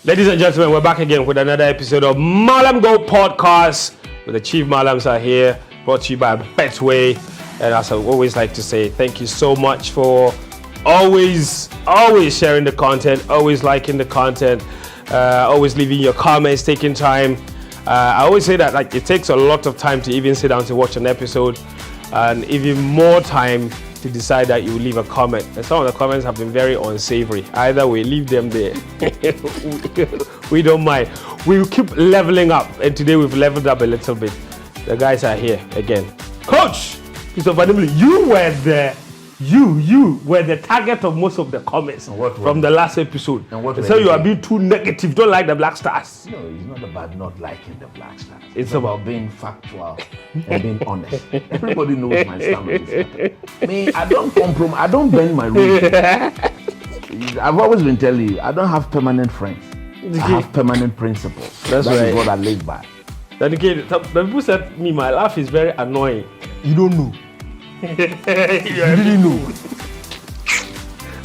Ladies and gentlemen, we're back again with another episode of Mallam Go Podcast. With the Chief Mallams are here, brought to you by Betway. And as I always like to say, thank you so much for always sharing the content, always liking the content, always leaving your comments, taking time. I always say that it takes a lot of time to even sit down to watch an episode, and even more time to decide that you will leave a comment. And some of the comments have been very unsavory. Either way, leave them there. We don't mind. We'll keep leveling up, and today we've leveled up a little bit. The guys are here again. Coach Christopher Nimley, you were the target of most of the comments from the last episode. They say you are being too negative, don't like the Black Stars. No, it's not about not liking the Black Stars. It's about being factual and being honest. Everybody knows my stand on this matter. Me, I don't compromise. I don't bend my rules. I've always been telling you, I don't have permanent friends. I have permanent principles. That is what I live by. Then again, the people said to me, my laugh is very annoying. You don't know. You really know.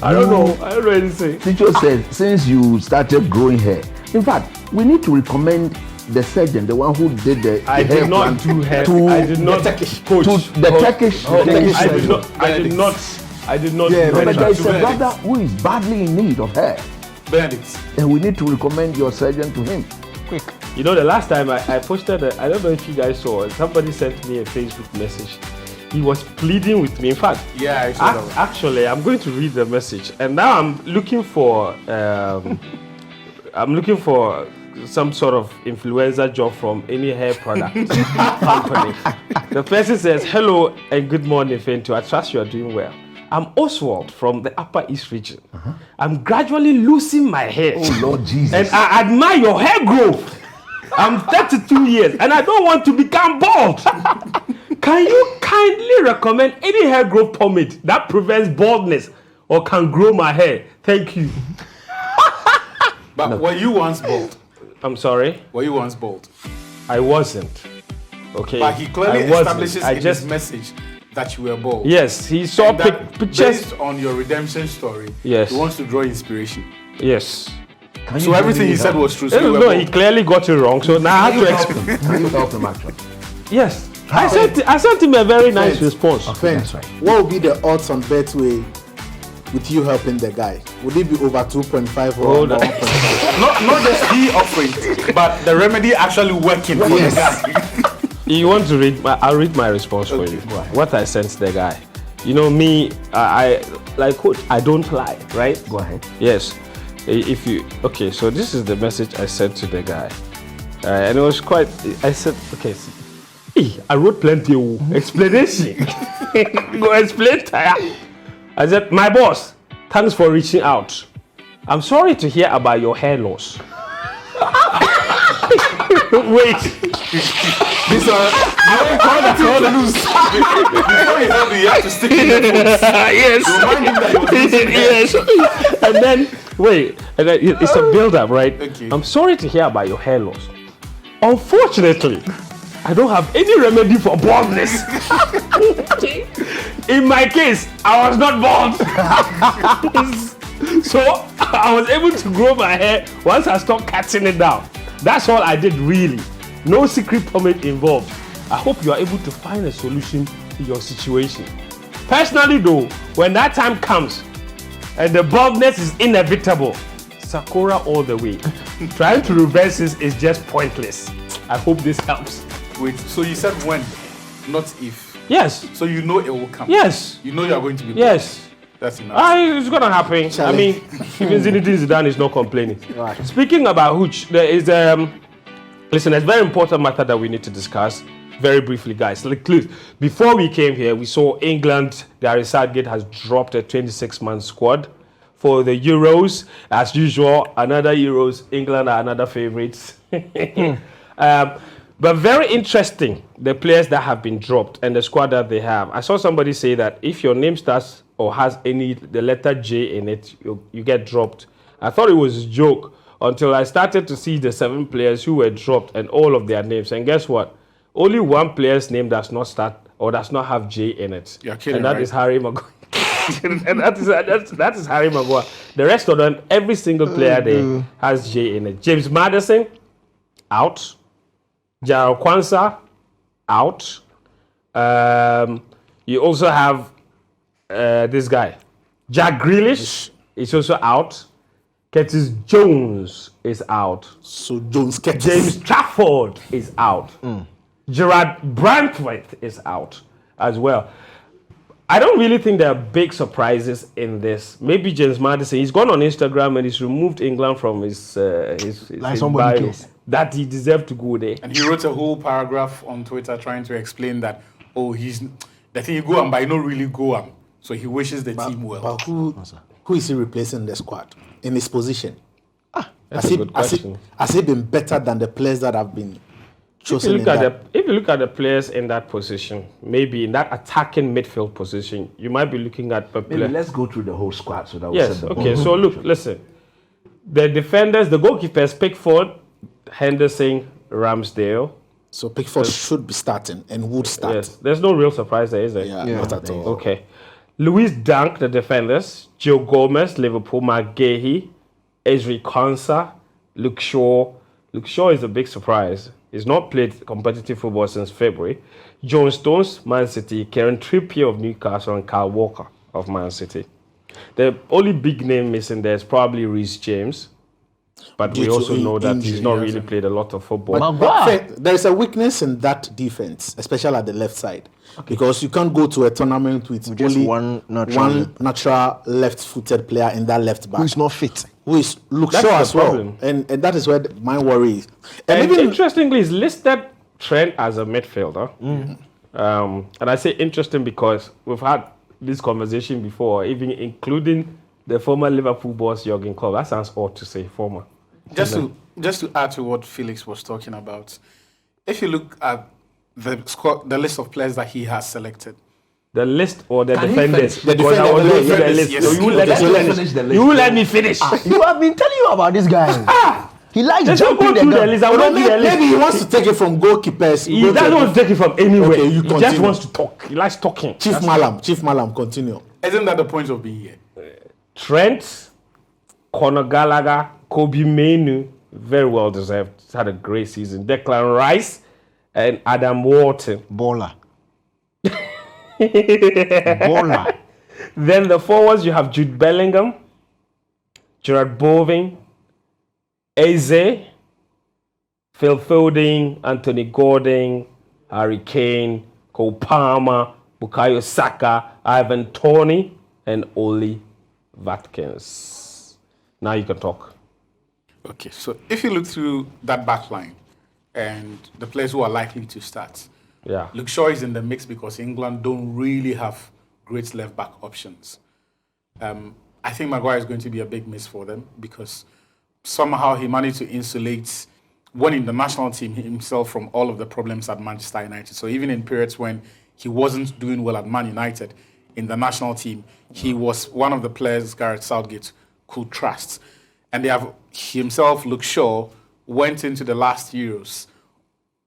I don't know anything. Teacher said, since you started growing hair, in fact, we need to recommend the surgeon, the one who did the I hair did not do hair. I did not. Coach. To the Turkish. I did not. Yeah, but there is a brother who is badly in need of hair. Benedict. And we need to recommend your surgeon to him. Quick. You know, the last time I posted, I don't know if you guys saw it, somebody sent me a Facebook message. He was pleading with me. In fact, yeah, I saw that. Actually, I'm going to read the message, and now I'm looking for some sort of influencer job from any hair product company. The person says, "Hello and good morning, Fento. I trust you are doing well. I'm Oswald from the Upper East region. I'm gradually losing my hair. Oh Lord Jesus! And I admire your hair growth. I'm 32 years and I don't want to become bald. Can you kindly recommend any hair growth pomade that prevents baldness or can grow my hair? Thank you." But were you once bald? I'm sorry? Were you once bald? I wasn't. Okay. But he clearly establishes in his message that you were bald. Yes, he saw pictures. Based on your redemption story, yes, he wants to draw inspiration. Yes. So everything he said was true. So no, he clearly got it wrong. So now I have to explain. Can you help him actually? Yes. I sent him a very nice response. Okay, that's right. What would be the odds on Betway with you helping the guy? Would it be over 2.5 or over 1.5? Not just he offering, but the remedy actually working for the guy. You want to read? I'll read my response for you. What I sent the guy. You know me, I like coach. I don't lie, right? Go ahead. Yes. If you so this is the message I sent to the guy, and it was quite. I said, okay. I wrote plenty of explanation. Go explain. I said, my boss, thanks for reaching out. I'm sorry to hear about your hair loss. Wait. This one, you can't lose. Before you have to stick in the foot. Yes. Remind him that yes. And then it's a build-up, right? Okay. I'm sorry to hear about your hair loss. Unfortunately, I don't have any remedy for baldness. In my case, I was not bald. So I was able to grow my hair once I stopped cutting it down. That's all I did really. No secret pomade involved. I hope you are able to find a solution to your situation. Personally though, when that time comes and the baldness is inevitable, Sakura all the way. Trying to reverse this is just pointless. I hope this helps. Wait, so you said when, not if. Yes. So you know it will come. Yes. You know you are going to be bald. Yes. That's enough. It's gonna happen. Challenge. I mean, even Zinedine Zidane is not complaining. Right. Speaking about hooch, there is listen, it's a very important matter that we need to discuss very briefly, guys. Like, before we came here, we saw England. Gareth Southgate has dropped a 26-man squad for the Euros. As usual, another Euros. England are another favorites. But very interesting, the players that have been dropped and the squad that they have. I saw somebody say that if your name starts or has the letter J in it, you get dropped. I thought it was a joke until I started to see the 7 players who were dropped and all of their names. And guess what? Only one player's name does not start or does not have J in it. You're kidding, and that right? is Harry Maguire. And that is Harry Maguire. The rest of them, every single player there has J in it. James Maddison, out. Jarrell Kwanzaa, out. You also have this guy, Jack Grealish, is also out. Curtis Jones is out. So Jones, Curtis. James Trafford is out. Gerard Brantwaite is out as well. I don't really think there are big surprises in this. Maybe James Maddison. He's gone on Instagram and he's removed England from his somebody bio. cares. That he deserved to go there. And he wrote a whole paragraph on Twitter trying to explain that, he's the thing you go and but he don't really go on. So he wishes the team well. But who is he replacing in the squad in his position? That's a good question. Has he been better than the players that have been If you, chosen? if you look at the players in that position, maybe in that attacking midfield position, you might be looking at a Maybe player. let's go through the whole squad so that we Yes, set the okay. ball. So look, listen. The defenders, the goalkeepers, Pickford, Henderson, Ramsdale. So Pickford should be starting and would start. Yes, there's no real surprise there, is there? Yeah, not at all. Okay. Luis Dunk, the defenders. Joe Gomez, Liverpool. McGahey, Ezri Konsa, Luke Shaw. Luke Shaw is a big surprise. He's not played competitive football since February. John Stones, Man City. Kieran Trippier of Newcastle and Kyle Walker of Man City. The only big name missing there is probably Reece James. But we Due to also know that he's injury, not yes. really played a lot of football. Maguire. There is a weakness in that defense, especially at the left side, because you can't go to a tournament with Just only one natural left-footed player in that left back, Who's not fit? who is Luke That's Shaw the as well, problem. and that is where my worry is. And even interestingly, he's listed Trent as a midfielder. And I say interesting because we've had this conversation before, even including the former Liverpool boss Jurgen Klopp. That sounds odd to say former. Just to add to what Felix was talking about, if you look at the squad, the list of players that he has selected, The list or the Can he defenders? finish? Because I was The going through the defenders, list. yes. So you let Let me me finish. finish the list. You let me finish. You have been telling you about this guy. He likes Just don't jumping go through the gun. list. I will not do the list. maybe he wants to take it from goalkeepers. He doesn't want to take it from anywhere. Okay, you he just continue. wants to talk. He likes talking. Chief Mallam, continue. isn't that the point of being here? Trent, Conor Gallagher, Kobe Mainoo, very well deserved. He's had a great season. Declan Rice and Adam Wharton. Baller. Baller. Then the forwards, you have Jude Bellingham, Gerard Bowen, Eze, Phil Foden, Anthony Gordon, Harry Kane, Cole Palmer, Bukayo Saka, Ivan Toney, and Oli Watkins. Now you can talk. Okay, so if you look through that back line and the players who are likely to start, Yeah. Luke Shaw is in the mix because England don't really have great left back options. I think Maguire is going to be a big miss for them because somehow he managed to insulate one in the national team himself from all of the problems at Manchester United. So even in periods when he wasn't doing well at Man United, in the national team, he was one of the players Gareth Southgate could trust. And they have himself, Luke Shaw, went into the last Euros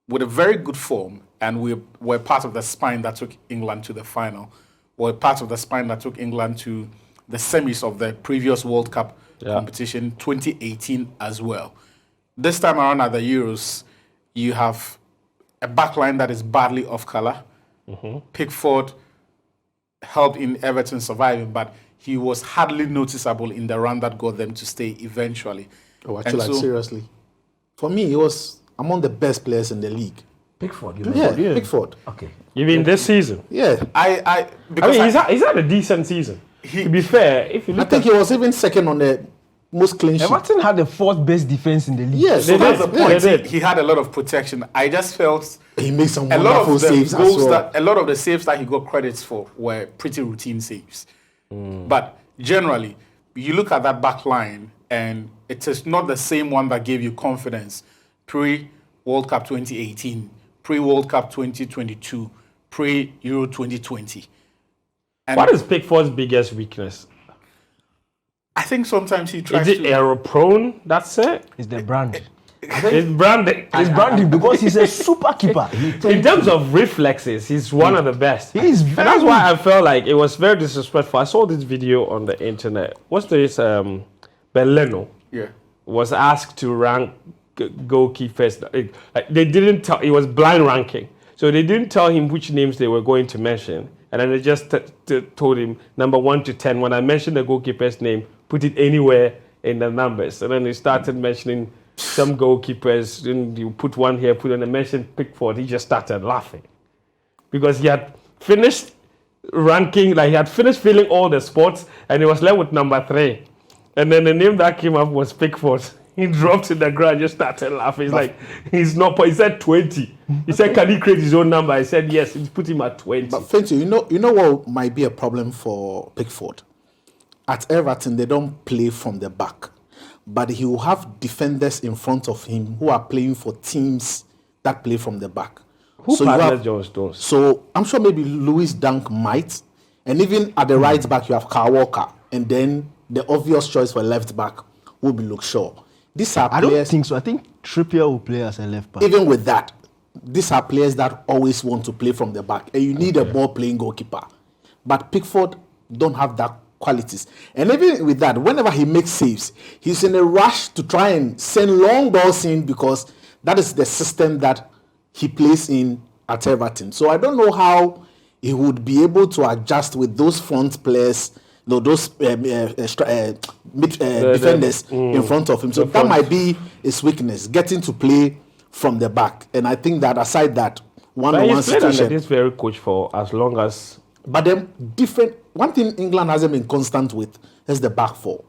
with a very good form, and we were part of the spine that took England to the final. We're part of the spine that took England to the semis of the previous World Cup competition, 2018 as well. This time around at the Euros, you have a backline that is badly off colour. Pickford helped in Everton surviving, but he was hardly noticeable in the run that got them to stay eventually. Oh, And actually, like, so- seriously. For me, he was among the best players in the league. Pickford, you Yeah, know. Pickford. Okay. You mean this season? Yeah. I Because mean, he's had a decent season. To be fair, if you I look think at he was even second on the most clean sheet. Everton had the fourth best defense in the league. Yes, They that's did. the point. They did. He had a lot of protection. I just felt he made some a lot wonderful of the saves as goals well. a lot of the saves that he got credits for were pretty routine saves. But generally, you look at that back line, and it is not the same one that gave you confidence pre-World Cup 2018, pre-World Cup 2022, pre-Euro 2020. And what is Pickford's biggest weakness? I think sometimes he tries Is it to... error prone? That's it. It's the brand. It's branding. It's branding because he's a super keeper. In terms of reflexes, he's one of the best. He's and that's why I felt like it was very disrespectful. I saw this video on the internet. What's this? Belleno Yeah. was asked to rank goalkeepers. Like they didn't tell. It was blind ranking, so they didn't tell him which names they were going to mention, and then they just told him number 1 to 10. When I mentioned the goalkeeper's name, put it anywhere in the numbers, and then they started mentioning some goalkeepers. Then you put one here, put on a mention Pickford. He just started laughing because he had finished ranking, like he had finished filling all the spots, and he was left with number 3. And then the name that came up was Pickford. He dropped in the ground, just started laughing. He's like, he's not. He said 20. He said, can he create his own number? I said yes. He put him at 20. But Fenty, you know what might be a problem for Pickford? At Everton, they don't play from the back, but he will have defenders in front of him who are playing for teams that play from the back. Who you partners have- John Stones? So I'm sure maybe Louis Dunk might, and even at the right back you have Kyle Walker, and then the obvious choice for left back will be Luke Shaw. These are I don't players. think so. I think Trippier will play as a left back. Even with that, these are players that always want to play from the back, and you need a ball-playing goalkeeper. But Pickford don't have that qualities. And even with that, whenever he makes saves, he's in a rush to try and send long balls in because that is the system that he plays in at Everton. So I don't know how he would be able to adjust with those front players, those defenders in front of him. So that might be his weakness, getting to play from the back. And I think that aside that, But one-on-one he's played under situation. this very coach for as long as. But then one thing England hasn't been constant with is the back four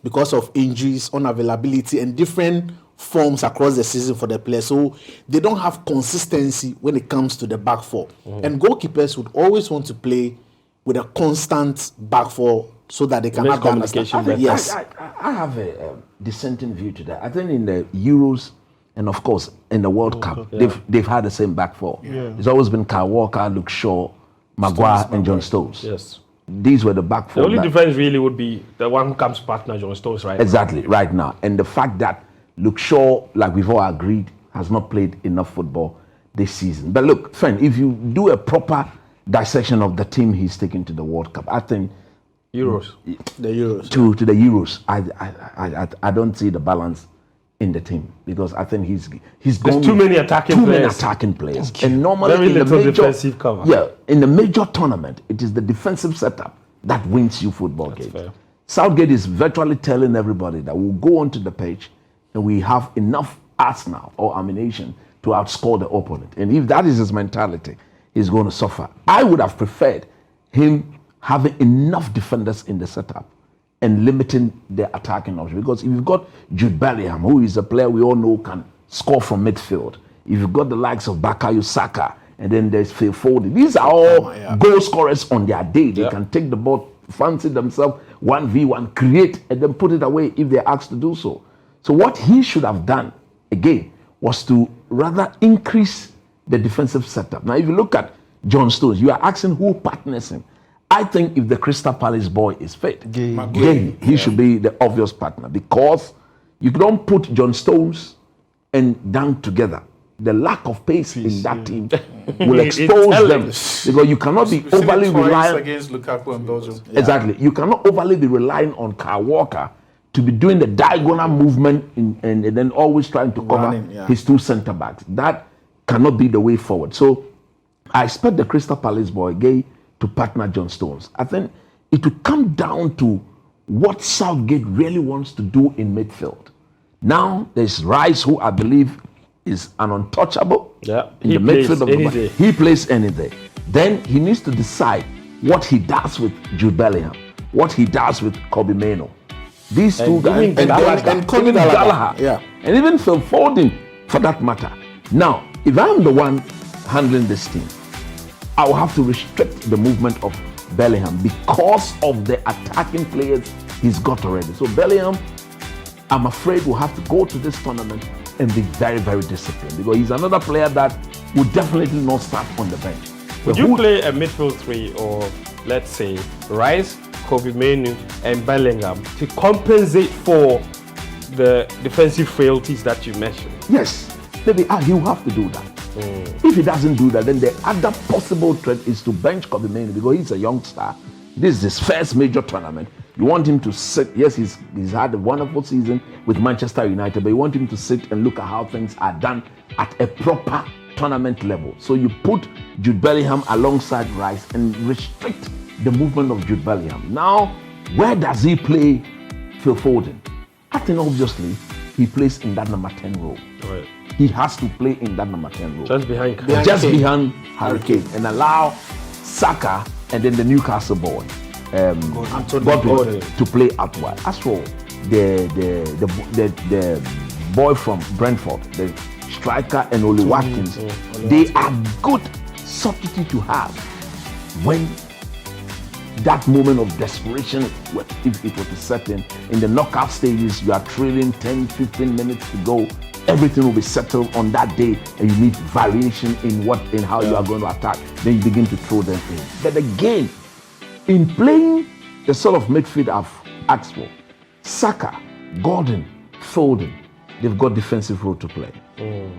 because of injuries, unavailability, and different forms across the season for the players. So they don't have consistency when it comes to the back four. And goalkeepers would always want to play with a constant back four so that they can Makes have that communication understanding. better. Yes. I have a dissenting view to that. I think in the Euros and of course in the World Cup, they've had the same back four. It's always been Kyle Walker, Luke Shaw, Maguire, and John Stones. Yes. These were the back The four. only that- difference really would be the one who comes partner John Stones, right? Exactly, right now. And the fact that Luke Shaw, like we've all agreed, has not played enough football this season. But look, friend, if you do a proper dissection of the team he's taken to the World Cup, I think Euros. The Euros. to the Euros, I don't see the balance in the team because I think he's There's too many attacking players. And normally Very in the little major, defensive cover. Yeah, in the major tournament, it is the defensive setup that wins you football games. fair. Southgate is virtually telling everybody that we'll go onto the pitch and we have enough arsenal or ammunition to outscore the opponent. And if that is his mentality, he's going to suffer. I would have preferred him having enough defenders in the setup and limiting the attacking option. Because if you've got Jude Bellingham, who is a player we all know can score from midfield, if you've got the likes of Bukayo Saka, and then there's Phil Foden, these are all goal scorers on their day. They can take the ball, fancy themselves, 1v1, create, and then put it away if they're asked to do so. So what he should have done, again, was to rather increase the defensive setup. Now, if you look at John Stones, you are asking who partners him. I think if the Crystal Palace boy is fit, Gay, he should be the obvious partner because you don't put John Stones and Dunk together. The lack of pace in that team will expose them because you cannot be We've seen it overly twice reliant. against Lukaku and Belgium. Exactly. You cannot overly be relying on Kyle Walker to be doing the diagonal movement and then always trying to cover Running, his two centre backs. That cannot be the way forward. So I expect the Crystal Palace boy, Gay, to partner John Stones. I think it will come down to what Southgate really wants to do in midfield. Now there's Rice, who I believe is an untouchable Yeah, in he the plays midfield of any the day. He plays any day. Then he needs to decide what he does with Jude Bellingham, what he does with Kobe Mainoo. These two guys, even Gallagher. And Conor even Gallagher, yeah. and even Phil Foden, for that matter. Now, if I'm the one handling this team, I will have to restrict the movement of Bellingham because of the attacking players he's got already. So Bellingham, I'm afraid, will have to go to this tournament and be very, very disciplined because he's another player that will definitely not start on the bench. Would you play a midfield three or let's say Rice, Kobe Mainoo, and Bellingham to compensate for the defensive frailties that you mentioned? Yes, maybe he will have to do that. If he doesn't do that, then the other possible threat is to bench Kobe Mainoo because he's a youngster. This is his first major tournament. You want him to sit. Yes, he's had a wonderful season with Manchester United, but you want him to sit and look at how things are done at a proper tournament level. So you put Jude Bellingham alongside Rice and restrict the movement of Jude Bellingham. Now, where does he play Phil Foden? I think obviously he plays in that number 10 role. Right. He has to play in that number 10 role. Just behind Harry Kane and allow Saka and then the Newcastle boy, Godwin, to play out wide. As for the boy from Brentford, the striker and Oli Watkins, they are good substitute to have when that moment of desperation, if it were to set in the knockout stages, you are trailing 10-15 minutes to go, everything will be settled on that day and you need variation in how you are going to attack. Then you begin to throw them in. But again, in playing the sort of midfield I've asked for, Saka, Gordon, Foden, they've got defensive role to play.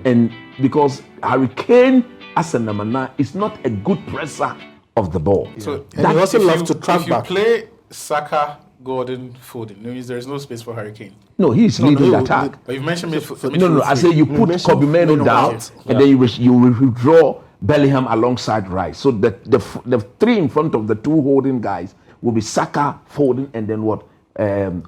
And because Harry Kane as a number 9 is not a good presser of the ball. So And he also loves to track if back. you play Saka, Gordon, Foden, it means there is no space for Harry Kane. No, he's leading the attack. But you've mentioned No, I say you put Kobe Mainoo down, and then you withdraw Bellingham alongside Rice. So the three in front of the two holding guys will be Saka, Foden, and then what?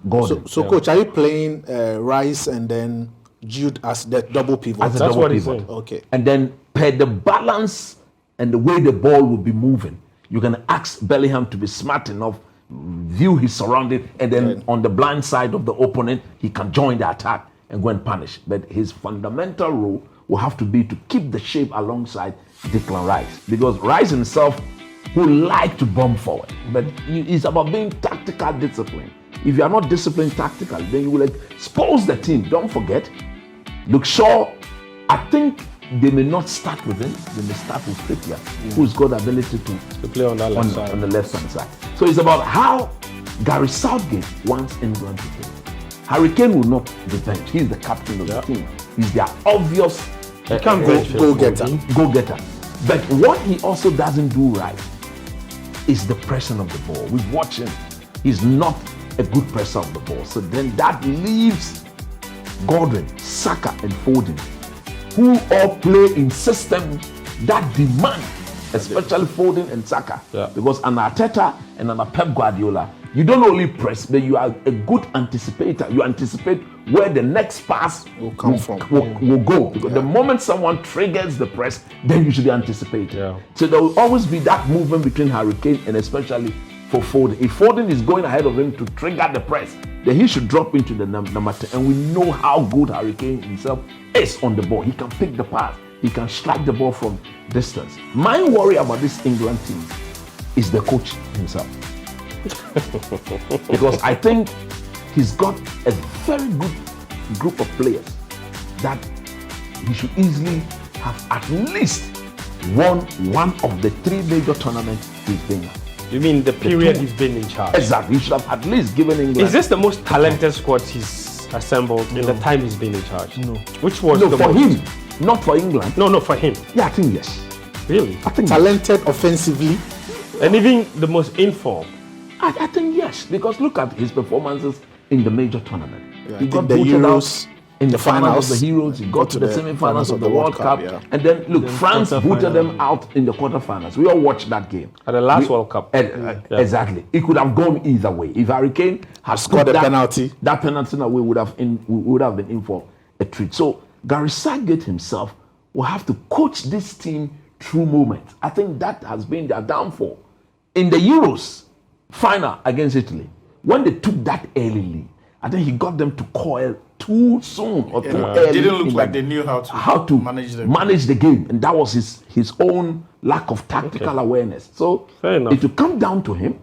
Gordon. So coach, are you playing Rice and then Jude as the double pivot? As a That's double what he's pivot. saying. Okay. And then per the balance and the way the ball will be moving, you can ask Bellingham to be smart enough, view his surrounding, and then on the blind side of the opponent, he can join the attack and go and punish. But his fundamental role will have to be to keep the shape alongside Declan Rice, because Rice himself would like to bomb forward, but it's about being tactical discipline. If you are not disciplined tactically, then you will expose the team. Don't forget, Luke Shaw, I think they may not start with him. They may start with Trippier, who's got the ability to play on that left side. On the left-hand side. So it's about how Gary Southgate wants England to play. Harry Kane will not be benched. He's the captain of the team. He's their obvious go-getter. But what he also doesn't do right is the pressing of the ball. We've watched him. He's not a good presser of the ball. So then that leaves Gordon, Saka, and Foden, who all play in systems that demand, especially Foden and Saka. Because an Arteta and an Pep Guardiola, you don't only press, but you are a good anticipator. You anticipate where the next pass will come from, will go. Because the moment someone triggers the press, then you should anticipate. So there will always be that movement between Harry Kane and especially for Foden. If Foden is going ahead of him to trigger the press, then he should drop into the number 10. And we know how good Harry Kane himself is on the ball. He can pick the pass. He can strike the ball from distance. My worry about this England team is the coach himself. Because I think he's got a very good group of players that he should easily have at least won one of the 3 major tournaments he's been at. You mean the period he's been in charge? Exactly. He should have at least given England. Is this the most talented squad he's assembled in the time he's been in charge? No. Which was No, the for most? him, not for England. No, for him. Yeah, I think yes. Really? I think Talented offensively. And even the most informed. I think yes, because look at his performances in the major tournament. He in got the booted Euros, out in the finals of finals, the Euros. He got to the semi-finals of the World Cup. yeah. And then, look, France booted them out in the quarterfinals. We all watched that game. At the last World Cup. Exactly. It could have gone either way. If Harry Kane had scored put a penalty, that penalty away would have been in for a treat. So Gary Southgate himself will have to coach this team through moments. I think that has been their downfall. In the Euros final against Italy, when they took that early lead, I think he got them to coil too soon or too early. It didn't look like they knew how to manage the game, and that was his own lack of tactical awareness. So it will come down to him,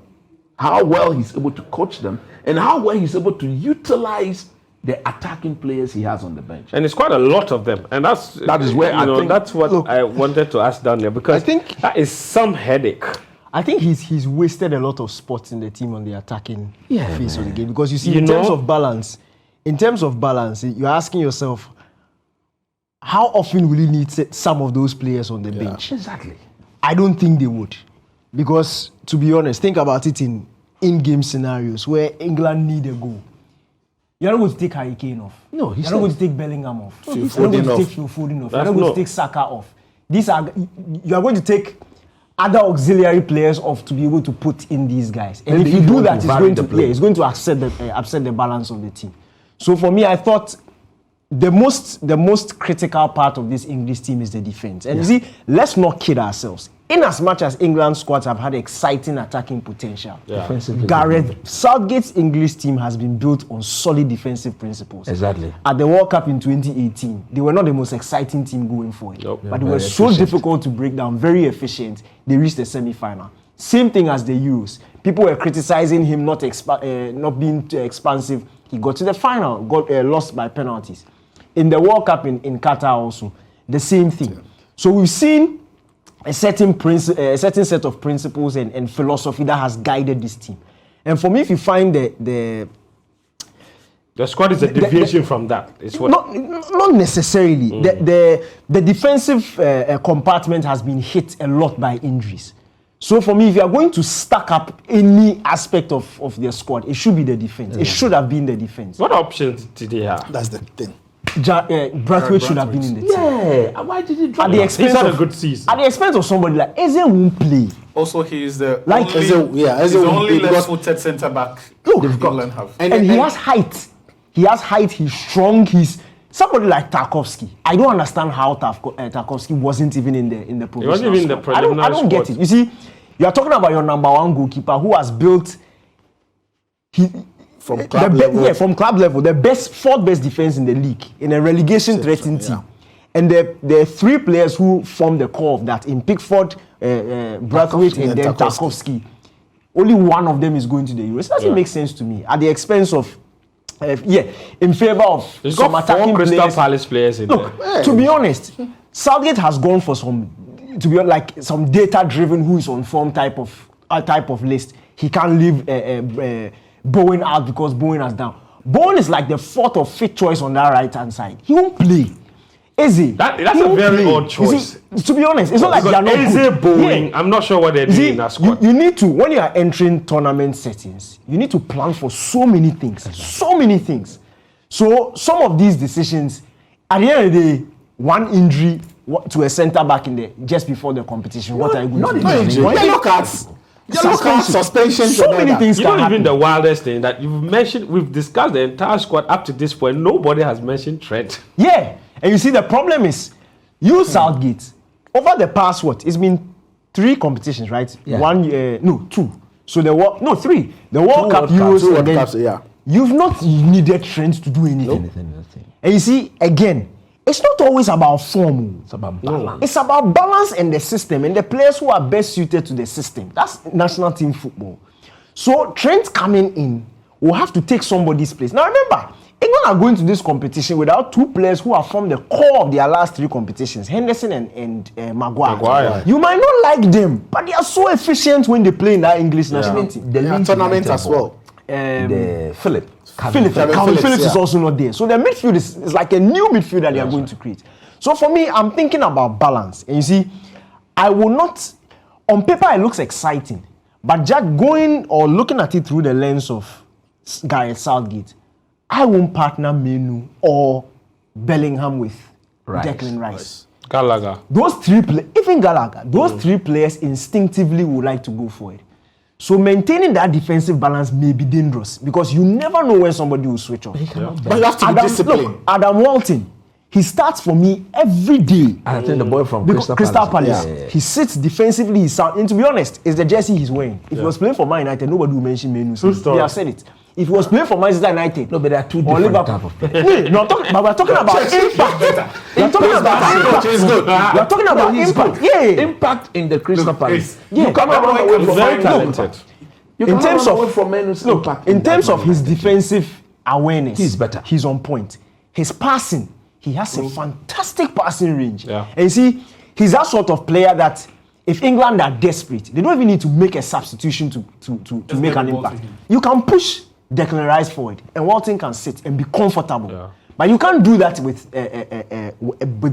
how well he's able to coach them, and how well he's able to utilize the attacking players he has on the bench. And it's quite a lot of them. And that is where I think that's what I wanted to ask down there, because I think that is some headache. I think he's wasted a lot of spots in the team on the attacking phase of the game, because you see, in terms of balance, you're asking yourself, how often will he need some of those players on the bench? Exactly. I don't think they would. Because, to be honest, think about it in-game scenarios where England need a goal. You're not going to take Harry Kane off. No, you're not going to take Bellingham off. You're not Foden going to off. take Phil Foden off. You're not going to take Saka off. You are going to take other auxiliary players off to be able to put in these guys. And Maybe if you you do want that, to vary the play. it's going to upset the balance of the team. So for me, I thought the most critical part of this English team is the defense. And you see, let's not kid ourselves. In as much as England squads have had exciting attacking potential, Gareth Southgate's English team has been built on solid defensive principles. Exactly. At the World Cup in 2018, they were not the most exciting team going for it. Nope. But they were so difficult to break down, very efficient. They reached the semi-final. Same thing as the Euros. People were criticizing him not being too expansive. He got to the final, got lost by penalties. In the World Cup in Qatar also, the same thing. Yeah. So we've seen a certain set of principles and philosophy that has guided this team. And for me, if you find the squad is a deviation from that. It's what not necessarily. The defensive compartment has been hit a lot by injuries. So for me, if you are going to stack up any aspect of their squad, it should be the defense. It should have been the defense. What options did they have? That's the thing. Brathwaite should have been in the team. Yeah, why did he drop? He's had a good season. At the expense of somebody like Eze won't play. Also, he is the Like only, Eze he's the won't only play left-footed centre back. Look, England have. And he has height. He has height. He's strong. He's somebody like Tarkowski. I don't understand how Tarkowski wasn't even in the provisional. He wasn't even in the preliminary I don't get squad. it. You see, you are talking about your number one goalkeeper who has built. From club level. From club level, the fourth best defense in the league in a relegation threatened team. And the three players who form the core of that in Pickford, Brathwaite, and then Tarkowski. Only one of them is going to the Euros. It doesn't make sense to me. At the expense of, in favor of He's some got attacking 4 Crystal players. Palace players in Look, there. to be honest, Southgate has gone for some data-driven, who is on form type of list. He can't leave Bowen out because Bowen has down. Bowen is like the 4th or 5th choice on that right-hand side. He won't play. Eze. That's a very odd choice. See, to be honest, it's not like they are not Eze, good. Bowen, I'm not sure what they're doing in that squad. You need to, when you are entering tournament settings, you need to plan for so many things. Exactly. So many things. So some of these decisions, at the end of the day, one injury to a centre back just before the competition. What are you going to do? Yellow cards. Suspension. So many things You can know, happen. even the wildest thing that we've discussed the entire squad up to this point. Nobody has mentioned Trent. Yeah, and you see the problem is, you Southgate, over the past it's been 3 competitions, right? Yeah. 2. So 3. The World Cup, Euros, and then you've not needed Trent to do anything. And you see, again, it's not always about form. It's about balance. It's about balance and the system and the players who are best suited to the system. That's national team football. So Trent coming in will have to take somebody's place. Now remember, England are going to this competition without 2 players who have formed the core of their last 3 competitions, Henderson and Maguire. You might not like them, but they are so efficient when they play in that English national team. The tournament as well. Philip. Calvin Phillips is also not there. So the midfield is like a new midfield that they are going to create. So for me, I'm thinking about balance. And you see, I will not, on paper it looks exciting, but just going or looking at it through the lens of Gareth Southgate, I won't partner Menu or Bellingham with Declan Rice. Gallagher. Those 3 players, even Gallagher, those 3 players instinctively would like to go for it. So maintaining that defensive balance may be dangerous because you never know when somebody will switch off. But you have to be disciplined. Look, Adam Walton, he starts for me every day. I think the boy from Crystal Palace. Yeah. He sits defensively. He's sound. And to be honest, it's the jersey he's wearing. If he was playing for Man United, nobody will mention Menu. They have said it. If he was playing for Manchester United, No, but there are 2 different type of players. Wait, no, but we're talking about impact. We're talking about impact. We're talking about impact. Yeah. Impact in the Crystal Palace. Yeah. You cannot run away from Very Manchester. talented. You In cannot terms run of- away from Menu's Look, impact. in terms that of his Man United. defensive awareness, He's better. He's on point. His passing, he has a fantastic passing range. Yeah. And you see, he's that sort of player that if England are desperate, they don't even need to make a substitution to make get an the ball to impact. him. You can push Declan Rice forward, and Walton can sit and be comfortable. Yeah. But you can't do that with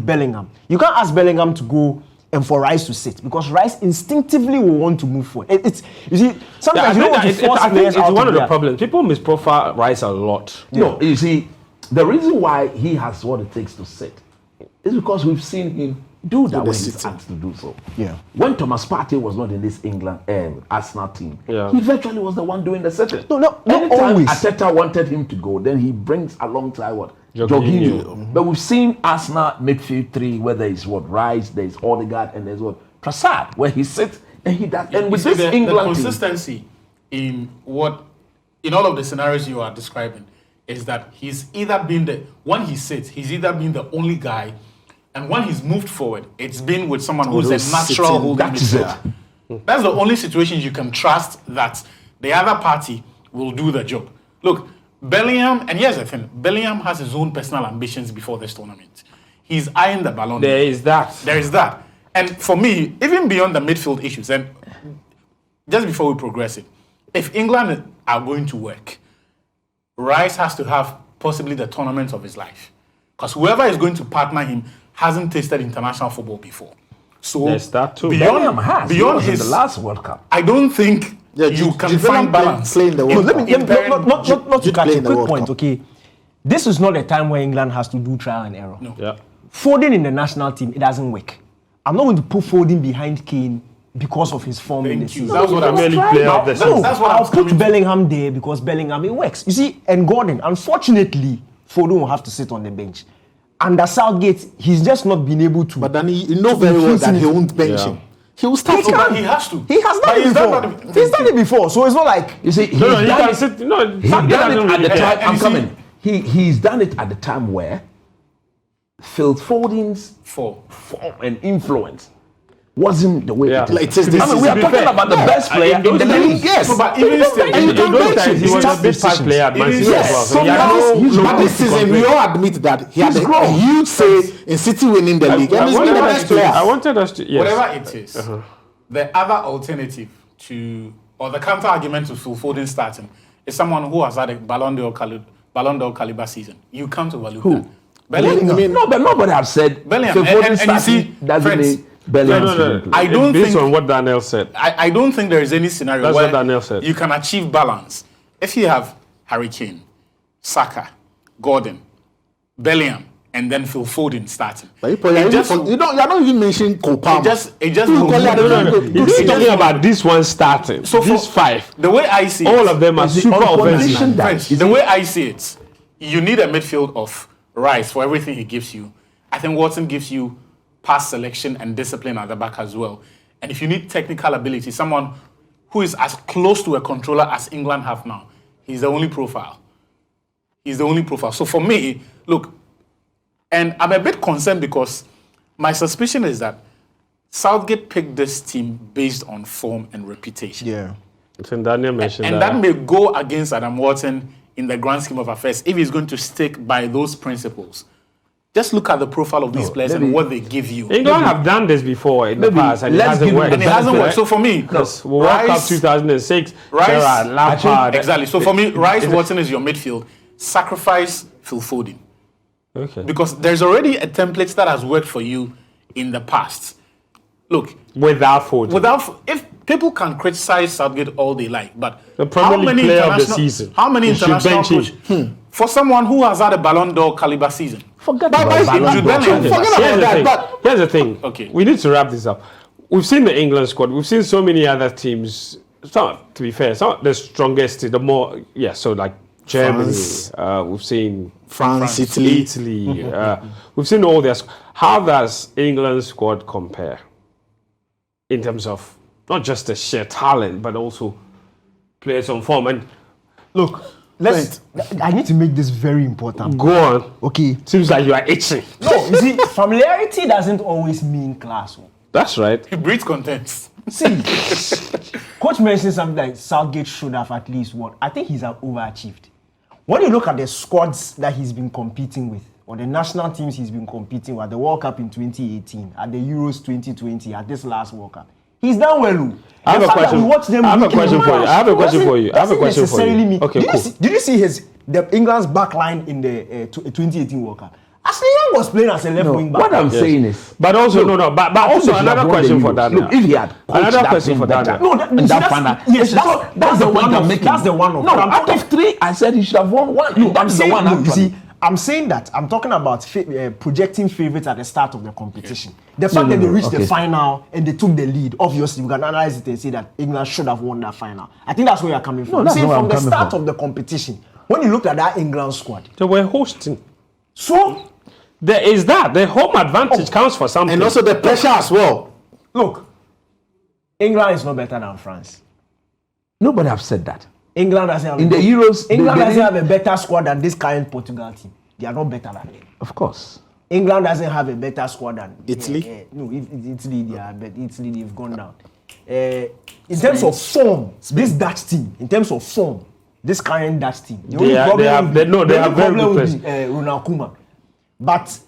Bellingham. You can't ask Bellingham to go and for Rice to sit because Rice instinctively will want to move forward. It's you see sometimes you don't want to force players out. It's one of the there. problems. People misprofile Rice a lot. No, you see, the reason why he has what it takes to sit is because we've seen him do that when he's asked to do so. Yeah. When Thomas Partey was not in this England Arsenal team, Yeah. he virtually was the one doing the sitting. Not Anytime always. Arteta wanted him to go, then he brings alongside what? Jorginho. Jorginho. But we've seen Arsenal midfield three, where there is what? Rice, there's Odegaard, and there's what? Prasad, where he sits and he does. And with You see, this the England team, consistency in all of the scenarios you are describing is that he's either been when he sits, he's either been the only guy, and when he's moved forward, it's been with someone who's a natural sitting, holding that is midfielder. That's the only situation you can trust that the other party will do the job. Look, Bellingham, and here's the thing, Bellingham has his own personal ambitions before this tournament. He's eyeing the Ballon d'Or. There is that. There is that. And for me, even beyond the midfield issues, and just before we progress it, if England are going to work, Rice has to have possibly the tournament of his life. Because whoever is going to partner him hasn't tasted international football before. So There's that too. Bellingham has. He beyond was in his the last World Cup. I don't think Yeah, you Jude- can Jude find Bellingham balance. playing the No, World let me Cup. not to Jude catch playing a the quick World point, Cup. okay? This is not a time where England has to do trial and error. No. Yeah. Foden in the national team, it doesn't work. I'm not going to put Foden behind Kane because of his form in the Thank you. season. That's what I'm Premier saying. League player of the No, season. That's what I I'll was coming put to. Bellingham there because Bellingham, it works. You see, and Gordon, unfortunately, Foden will have to sit on the bench. Under Southgate, he's just not been able to. But then you know very well that he won't bench Yeah. him. He will start He him. can. He has to. He has But done it he's before. done that- He's done it before, so it's not like You see, he's No, he done can it. sit. No, He's Southgate done doesn't it at the really time. care. I'm you see- coming. He's done it at the time where Phil Foden's form and influence wasn't the way Yeah. it is. Like it is this I mean, we are to be talking fair, about the best player in the league. Yes. So, but even still, And you In can those bench times, him. he was It's a tough big part player at Man City Yes. as well. So So he had now, no but this to season, compare. we all admit that he has a grown. huge say in City winning the league. And he's been the best player. I wanted us to, yes. whatever it is, the other alternative to, or the counter argument to Phil Foden starting is someone who has had a Ballon d'Or caliber season. You can't overlook that. Bellingham. I mean, No, but nobody have said Bellingham. Phil And- Foden and you see, starting doesn't friends, mean Bellingham No. shouldn't play. I don't Based think- on what Daniel said. I don't think there is any scenario That's where what Daniel said. you can achieve balance. If you have Harry Kane, Saka, Gordon, Bellingham, and then Phil Foden starting. But you're not even mentioning Kopama. It just You will call it- no. He's talking about this one starting. So These for- five. The way I see All it, of them are Is it super on offensive. condition that- Friends, the way I see it, you need a midfield of Rice for everything he gives you. I think Watson gives you pass selection and discipline at the back as well. And if you need technical ability, someone who is as close to a controller as England have now, he's the only profile. He's the only profile. So for me, look, and I'm a bit concerned because my suspicion is that Southgate picked this team based on form and reputation. yeah. So Daniel mentioned And that may go against Adam Watson in the grand scheme of affairs if he's going to stick by those principles. Just look at the profile of these players and what they give you. England have done this before in the past and it let's hasn't give him worked. And it hasn't worked. So for me, Because World Cup Rice, 2006, Rice- Gerrard, Lampard. exactly. So for me, Rice Watson is your midfield. Sacrifice Phil Foden. Okay. Because there's already a template that has worked for you in the past. Look, Without Foden. if people can criticize Southgate all they like, but The Premier League player of the season. How many You should international bench him. coaches for someone who has had a Ballon d'Or caliber season? Forget But about Ballon Jude d'Or. Bellingham. Forget Here's about the that. thing. But Here's the thing. Okay. We need to wrap this up. We've seen the England squad. We've seen so many other teams. Some, to be fair, some the strongest, the more, so like Germany. France. We've seen France, Italy. Italy. We've seen all their. How does England's squad compare in terms of not just the sheer talent, but also players on form? And Look, I need to make this very important. go on. Okay. Seems like you are itching. No, you see, familiarity doesn't always mean class. That's right. He breeds content. See, Coach mentioned something like Southgate should have at least won. I think he's overachieved. When you look at the squads that he's been competing with, or the national teams he's been competing with, at the World Cup in 2018, at the Euros 2020, at this last World Cup, He's done well. I have a question. I have a question for you. I have a question for you. I have a question for you. Okay, cool. Did you see the England's back line in the 2018 World Cup? Ashley Young was playing as a left wing back. What I'm saying is, but also but also another question for Daniel. Look, if he had another question for Daniel. No, that's the one I'm making. That's the one. No, out of 3, I said he should have won 1. No, that's the one. You see, I'm saying that I'm talking about projecting favorites at the start of the competition. The fact that they reached the final and they took the lead, obviously we can analyze it and say that England should have won that final. I think that's where you're coming from. No, from the start of the competition, when you looked at that England squad, they were hosting. So there is that the home advantage counts for something, and also the pressure as well. Look, England is not better than France. Nobody have said that. England doesn't have in the Euros. England doesn't have a better squad than this current Portugal team. They are not better than them. Of course. England doesn't have a better squad than Italy. No, Italy they are, but Italy they've gone down. In terms of form, this Dutch team. In terms of form, this current Dutch team. They have very good players. Ronald Koeman. But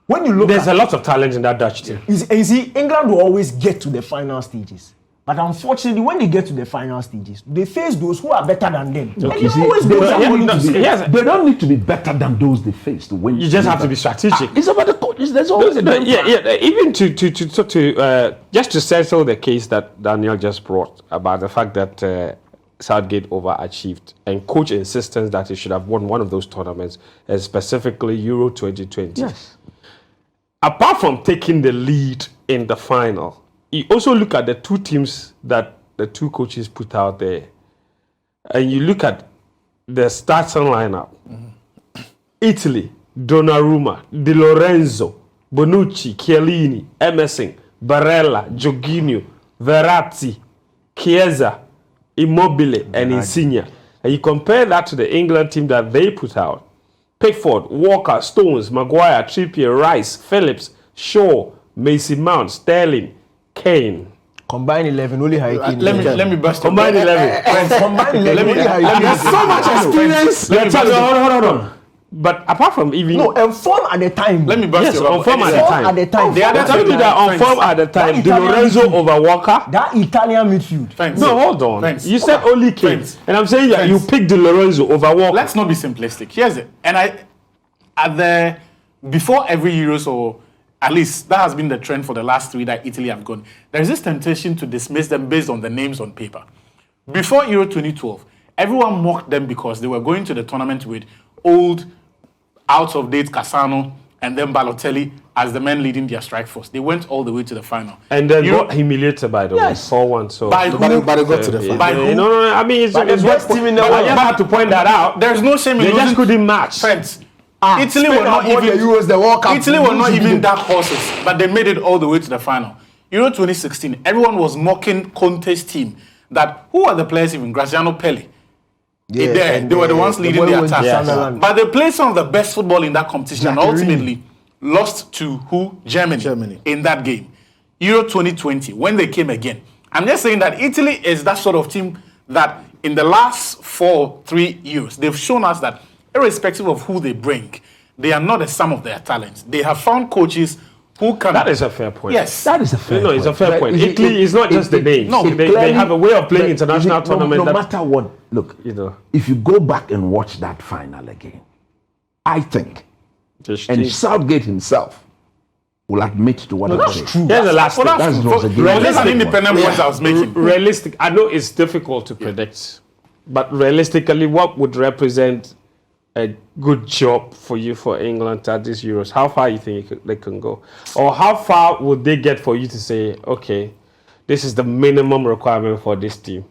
when you look, there's a lot of talent in that Dutch team. You see, England will always get to the final stages. But unfortunately, when they get to the final stages, they face those who are better than them. Look, and they don't need to be better than those they face to win. You just have to be strategic. It's about the coaches. There's always even to just to settle the case that Daniel just brought about the fact that Southgate overachieved and coach insistence that he should have won one of those tournaments, specifically Euro 2020. Yes. Apart from taking the lead in the final, you also look at the two teams that the two coaches put out there, and you look at the starting lineup. Mm-hmm. Italy, Donnarumma, Di Lorenzo, Bonucci, Chiellini, Emerson, Barella, Jorginho, Verratti, Chiesa, Immobile, and Insigne. And you compare that to the England team that they put out. Pickford, Walker, Stones, Maguire, Trippier, Rice, Phillips, Shaw, Mason Mount, Sterling, Kane. Combined 11, only Harry Kane. Let me bust your Combined 11. Combined 11, only Harry Kane. There's so much experience. Hold on. But apart from even on form at the time. Let me bust your on form at the time. They are telling me that on form at the time. Di Lorenzo over Walker. That Italian midfield. Thanks. No, hold on. Thanks. You said only Kane, and I'm saying that you picked Di Lorenzo over Walker. Let's not be simplistic. Here's it. And before every Euros, or at least that has been the trend for the last 3 that Italy have gone, there is this temptation to dismiss them based on the names on paper. Before Euro 2012, everyone mocked them because they were going to the tournament with old, out-of-date Cassano and then Balotelli as the men leading their strike force. They went all the way to the final. And then got humiliated by the way, 4-1. So by who? But they got to the final. By who? No. I mean, it's the best team in the world. I just have to point that out. There's no shame in They losing. just couldn't match. Friends, Italy were not even the Euros, the World Cup. Italy were not even dark horses, but they made it all the way to the final. Euro 2016, everyone was mocking Conte's team. That who are the players even? Graziano Pelle. They were the ones leading the attack. Yes. But they played some of the best football in that competition and ultimately lost to who? Germany in that game. Euro 2020, when they came again. I'm just saying that Italy is that sort of team that in the last 3 years, they've shown us that irrespective of who they bring, they are not the sum of their talents. They have found coaches who can... That is a fair point. Yes. That is a fair point. No, it's a fair point. Italy is not just the names. No, they have a way of playing international tournament. No matter what, look, if you go back and watch that final again, I think, and Southgate himself will admit to what I'm saying. True. Here's the last thing. That's an independent point I was making. Realistic. I know it's difficult to predict, but realistically, what would represent a good job for you for England at these Euros? How far you think they can go? Or how far would they get for you to say, okay, this is the minimum requirement for this team?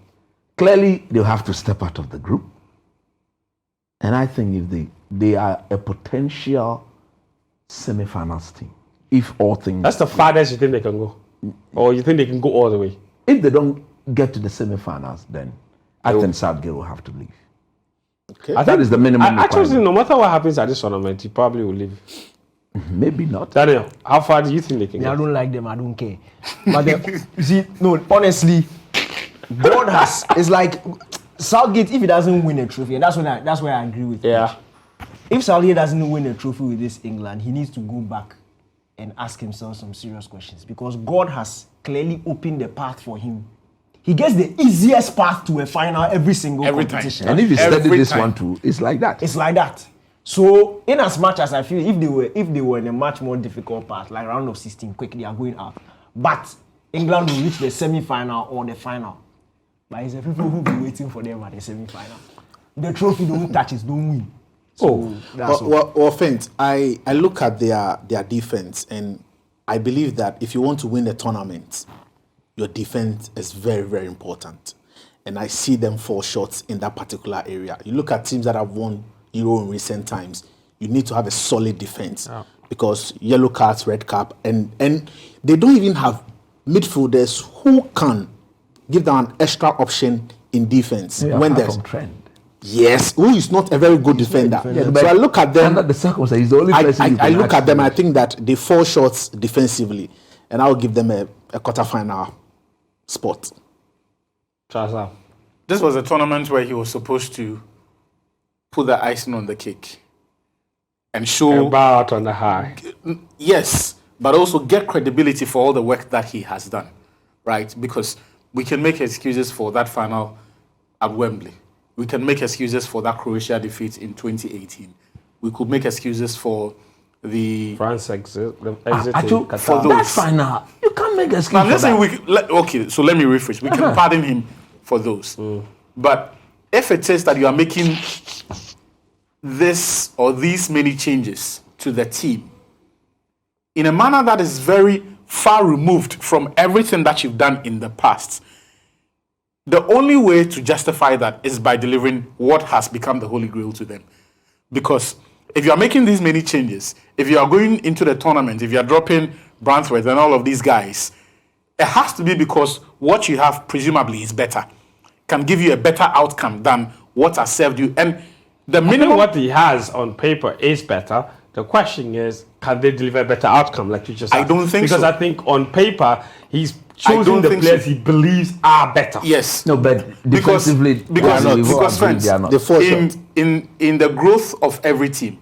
Clearly, they'll have to step out of the group. And I think if they are a potential semi-finals team, if all things... That's the farthest you think they can go? Or you think they can go all the way? If they don't get to the semi-finals, then I think Southgate will have to leave. Okay. I think that is the minimum Actually, no matter what happens at this tournament, he probably will leave. Maybe not. Daniel, how far do you think they can go? I don't like them. I don't care. But you see, no, honestly, God has... It's like Southgate, if he doesn't win a trophy, and that's where I agree with you. Yeah. If Southgate doesn't win a trophy with this England, he needs to go back and ask himself some serious questions, because God has clearly opened the path for him. He gets the easiest path to a final every single competition. And if you study Every this time. one too, it's like that. It's like that. So, in as much as I feel if they were in a much more difficult path, like round of 16, quickly are going out. But England will reach the semi-final or the final. But it's the people who be waiting for them at the semi-final. The trophy don't touch it, don't win. So that's all. Well, Fent, I look at their defense, and I believe that if you want to win a tournament, your defense is very, very important. And I see them fall short in that particular area. You look at teams that have won Euro in recent times, you need to have a solid defense because yellow cards, red card, and they don't even have midfielders who can give them an extra option in defense when there's trend. Yes, who is not a very good defender. So I look at them. Under the circumstances, he's the only person I look at them. I think that they fall short defensively, and I'll give them a quarterfinal spot. Chaza. This was a tournament where he was supposed to put the icing on the cake and show And bow out on the high. yes, but also get credibility for all the work that he has done, right? Because we can make excuses for that final at Wembley. We can make excuses for that Croatia defeat in 2018. We could make excuses for the France exit Actually, Qatar. for those. That's final. You can't make excuse Now, for let's say that. okay, so let me rephrase. We can pardon him for those. But if it says that you are making this or these many changes to the team in a manner that is very far removed from everything that you've done in the past, the only way to justify that is by delivering what has become the Holy Grail to them. Because if you are making these many changes, if you are going into the tournament, if you are dropping Branthwaite and all of these guys, it has to be because what you have presumably is better, can give you a better outcome than what has served you. And the I think minimum, what he has on paper is better. The question is, can they deliver a better outcome, like you just I asked? don't think because so. I think on paper he's don't choosing the think players so. he believes are better. yes, No, but Because- defensively, because- we've all because agreed friends, they are not. They fall short. in the growth of every team,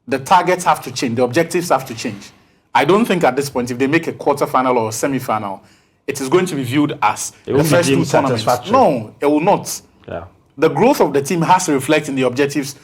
the targets have to change, the objectives have to change. I don't think at this point, if they make a quarterfinal or a semi-final, it is going to be viewed as It the won't be first two deemed tournaments. satisfactory. No, it will not. Yeah. The growth of the team has to reflect in the objectives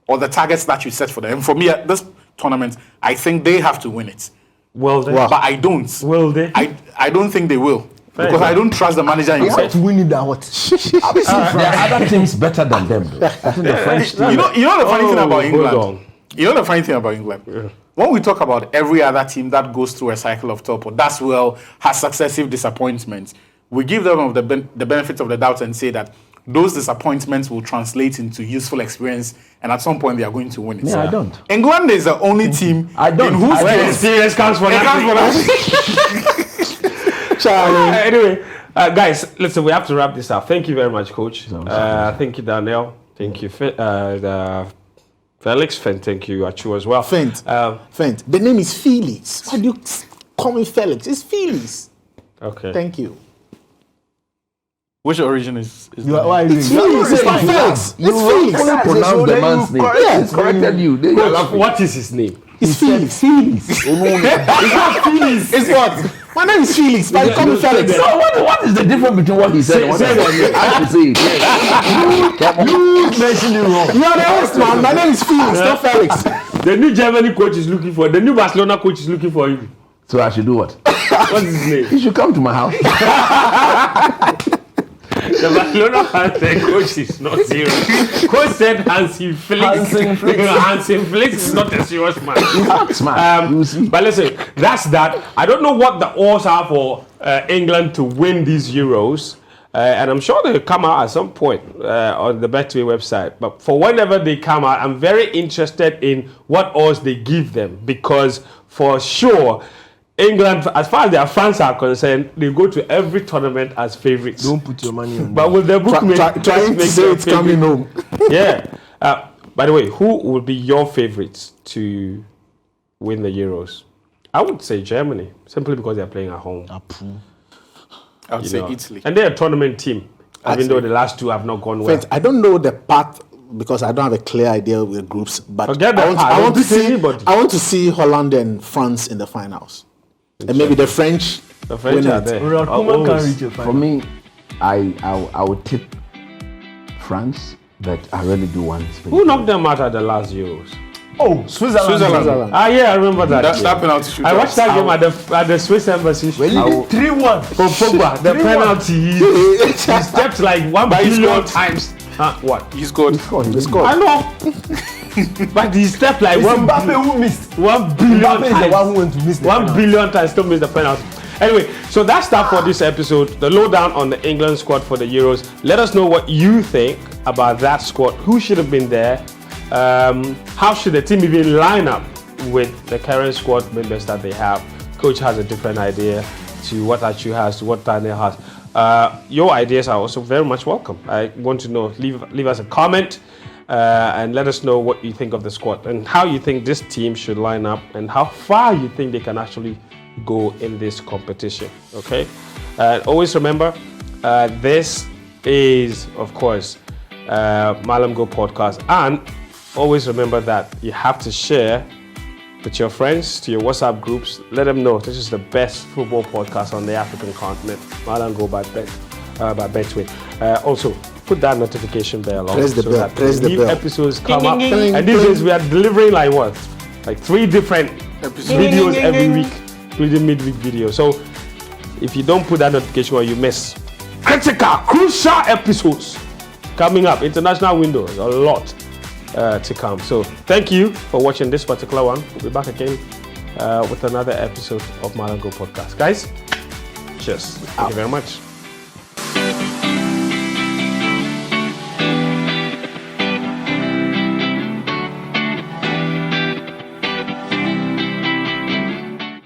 or the targets that you set for them. And for me, at this tournament, I think they have to win it. Will they? But I don't. Will they? I don't think they will. Fair Because I enough. don't trust the manager You have himself. to win it that what? There are other teams better than them, though. I think the French team. You know the funny thing about hold England. on. You know the funny thing about England. When we talk about every other team that goes through a cycle of top or does well, has successive disappointments, we give them of the benefit of the doubt and say that those disappointments will translate into useful experience, and at some point they are going to win it. Yeah, I don't. England is the only team I don't. in whose I When don't. experience comes for it comes nothing. for that. Anyway, guys, listen, we have to wrap this up. Thank you very much, Coach. Thank you, Daniel. Thank you, Felix. And thank you, Achu, as well. Fent. Um, Fent. The name is Felix. Why do you call me Felix? It's Felix. okay. Thank you. Which origin is Why is It's it? Felix. It's not Felix. You It's Felix. only pronounce the man's name. Yeah. He's corrected you. Then you're laughing. What is his name? It's Felix. Felix. It's not Felix. It's what? My name is Felix, but you call me Felix. So what is the difference between what he said and what I said? I have to say it. You mentioned it wrong. You are the host, man. My name is Felix, not Felix. The new Germany coach is looking for. The new Barcelona coach is looking for you. So I should do what? What's his name? He should come to my house. The Barcelona coach is not serious. Coach said Hansi Flick. Hansi Flick is not a serious man. He's not smart. You see. But listen, that's that. I don't know what the odds are for England to win these Euros. And I'm sure they'll come out at some point on the Betway website. But for whenever they come out, I'm very interested in what odds they give them. Because for sure, England, as far as their fans are concerned, they go to every tournament as favorites. Don't put your money on But with the bookmakers, Trying to say it's coming home. Yeah. By the way, who would be your favorites to win the Euros? I would say Germany, simply because they're playing at home. I would you say know. Italy. And they're a tournament team, even though the last two have not gone well. Fent, I don't know the path because I don't have a clear idea with groups. But Forget that part. I want to Don't pick see anybody. I want to see Holland and France in the finals, and maybe the French. The French win are it. there. Ronald Koeman Always. can reach a For final. me, I would tip France, but I really do want Spain. Who knocked them out at the last Euros? Oh, Switzerland. Switzerland. Ah, yeah, I remember that. That penalty shootout. I watched that game at the Swiss embassy. When you did 3-1. For Pogba, the 3-1. penalty, he stepped like 1 But he billion scored. times. What? He scored. He scored. I know. But he stepped like It's 1 Mbappe who missed. 1 billion Mbappe is the one who times. went to miss the 1 penalty. billion times still missed the penalty. Anyway, so that's that for this episode. The lowdown on the England squad for the Euros. Let us know what you think about that squad. Who should have been there? How should the team even line up with the current squad members that they have? Coach has a different idea to what Achu has, to what Daniel has. Your ideas are also very much welcome. I want to know. Leave us a comment and let us know what you think of the squad and how you think this team should line up and how far you think they can actually go in this competition. Okay. Always remember, this is, of course, Mallam Go podcast, and always remember that you have to share with your friends, to your WhatsApp groups. Let them know this is the best football podcast on the African continent. Mallam Go by Betway. Also, put that notification bell on. Press the bell, that press the new bell. episodes come up. ding, ding. And these days we are delivering like what? Like 3 different videos every week, including midweek videos. So if you don't put that notification on, you miss critical, crucial episodes coming up. International window, a lot to come. So thank you for watching this particular one. We'll be back again with another episode of Mallam Go podcast. Guys, cheers. Thank you very much.